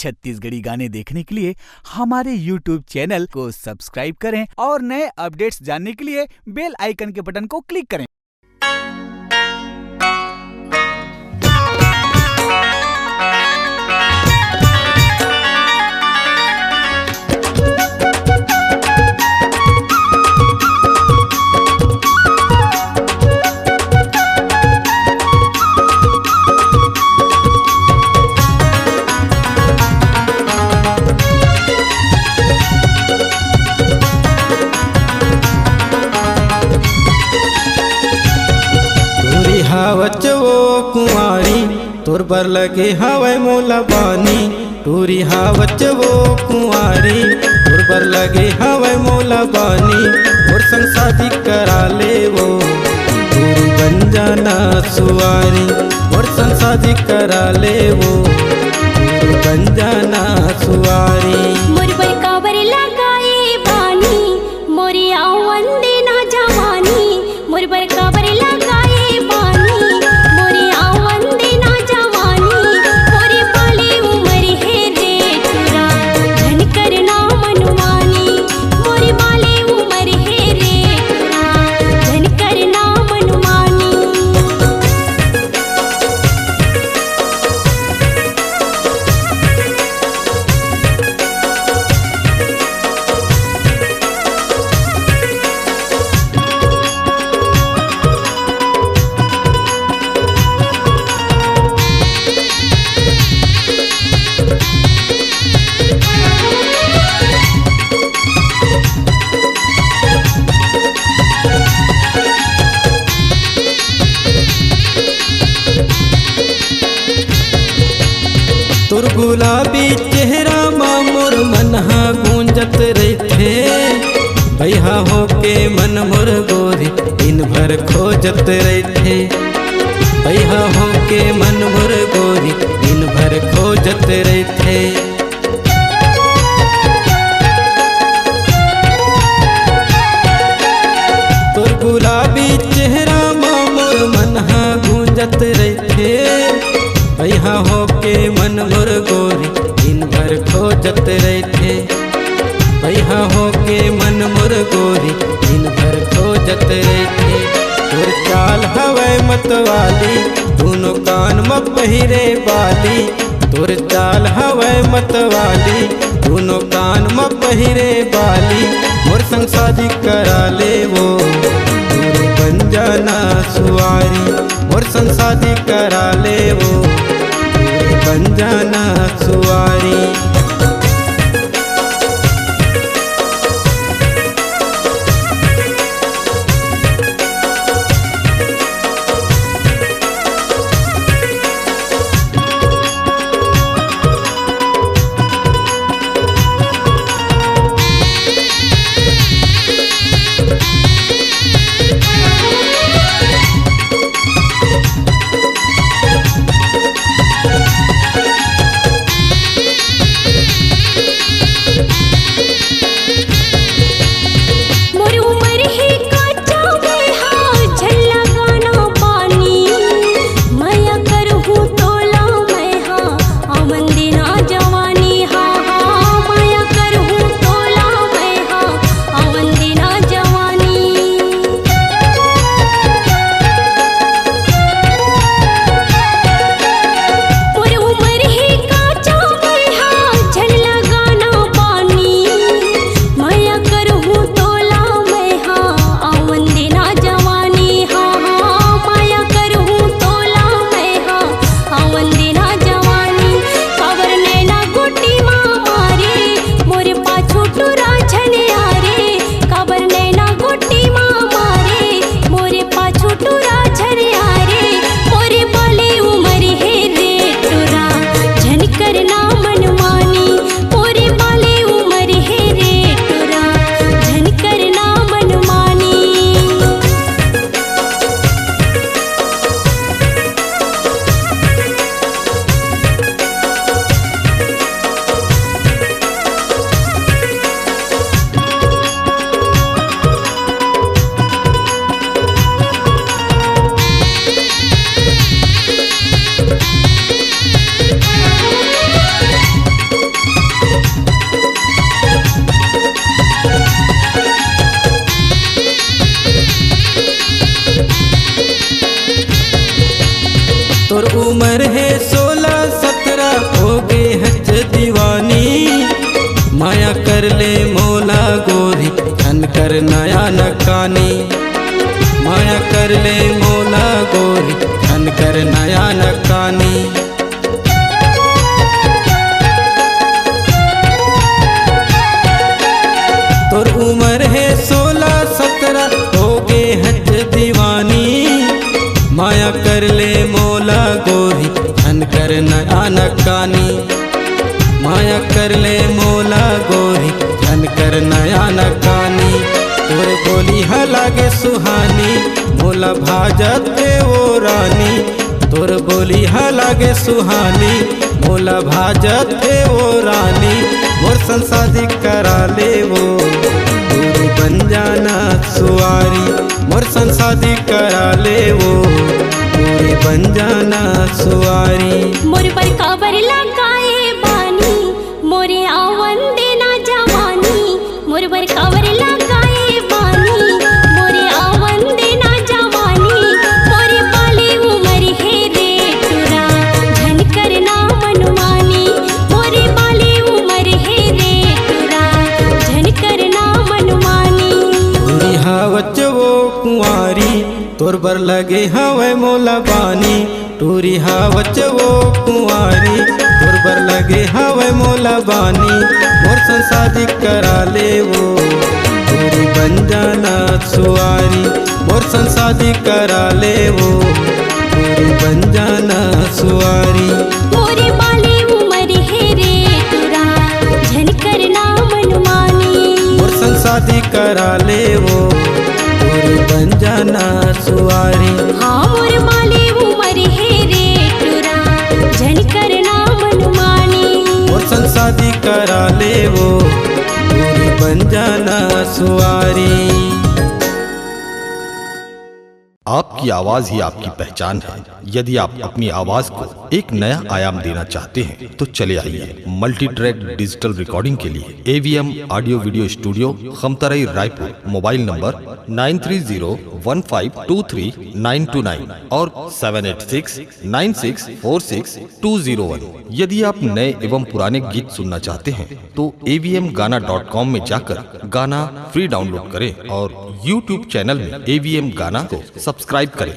छत्तीसगढ़ी गाने देखने के लिए हमारे YouTube चैनल को सब्सक्राइब करें और नए अपडेट्स जानने के लिए बेल आइकन के बटन को क्लिक करें। हावच वो कुंवारी तोर बर लगे हवै मोला बानी। टूरी हावच वो कुंवारी तोर बर लगे हवै मोला बानी। और संग शादी करा ले वो टूरी बन जाना सुवारी। और संग शादी करा ले वो टूरी बन जाना सुवारी। मोर बर काबर लगाए बानी मोरी आवन देना जवानी। मोर बर काबर लगाए तोर गुलाबी चेहरा माँ मोर मनहा गूंजत रहते। भैया होके मन मोर गोरी दिन भर खोजत रहते। भैया होके मन मोर गोरी दिन भर खोजत रहते। तोर गुलाबी चेहरा माँ मोर मनहा गूंजत रहते। भैया होके मन मोर गोरी दिन भर खोजत रहते। भैया होके मन मोर गोरी दिन भर खोजत रहते। तोर चाल हवै मतवाली दोनों कान में पहिरे बाली। तोर चाल हवै मतवाली दोनों कान में पहिरे बाली। मोर संग शादी करा ले वो तोर बन जाना सुवारी। मोर संग शादी करा ले वो बन जाना सुवारी। कानी। माया कर ले मोला गोरी धन कर नया न कानी। तोर उम्र है 16-17 हो गे हज दीवानी। माया कर ले मोला गोरी धन कर नया न कानी। माया कर ले मोला गोरी धन कर नया न कानी। तोर बोली हा लागे सुहानी मोला भाजत वो रानी। तोर बोली हा लागे सुहानी मोला भाजत वो रानी। मोर संसादी करा ले वो तोरी बन जाना सुवारी। मोर संसादी करा ले वो तोरी बन जाना सुवारी। मोर पर काबर लगाए बानी मोरे आवन देना जवानी। मोर पर काबर लगाए बानी मोरे आवन देना जवानी। मोरे बाली उमर है रे तुरा धन करना मनमानी। मोरे बाली उमर है रे तुरा धन करना मनमानी। तोरी हावच वो कुंवारी तोर बर लगे हवे मोला बानी। टूरी हावच वो कुंवारी तोर बर लगे हवे मोला बानी। मोर संसादी करा ले वो तोरी बन जाना सुवारी। मोर संसादी करा ले वो तोरी बन जाना सुवारी। मोरे बाली उमर है रे तुरा झन करना मनमानी। मोर संसादी करा ले वो तोरी बन जाना सुवारी। हाँ मोर बाली उमर है रे तुरा झन करना मनमानी। मोर संसादी करा ले वो तोरी बन जाना सुवारी। आपकी आवाज ही आपकी पहचान है। यदि आप अपनी आवाज को एक नया आयाम देना चाहते हैं तो चले आइए मल्टी ट्रैक डिजिटल रिकॉर्डिंग के लिए AVM audio video studio Khamtarai Raipur. Mobile number 9301523929 और 7869646201। यदि आप नए एवं पुराने गीत सुनना चाहते हैं तो avmgana.com में जाकर गाना फ्री डाउनलोड करें और YouTube चैनल में AVM गाना को सब्सक्राइब करें।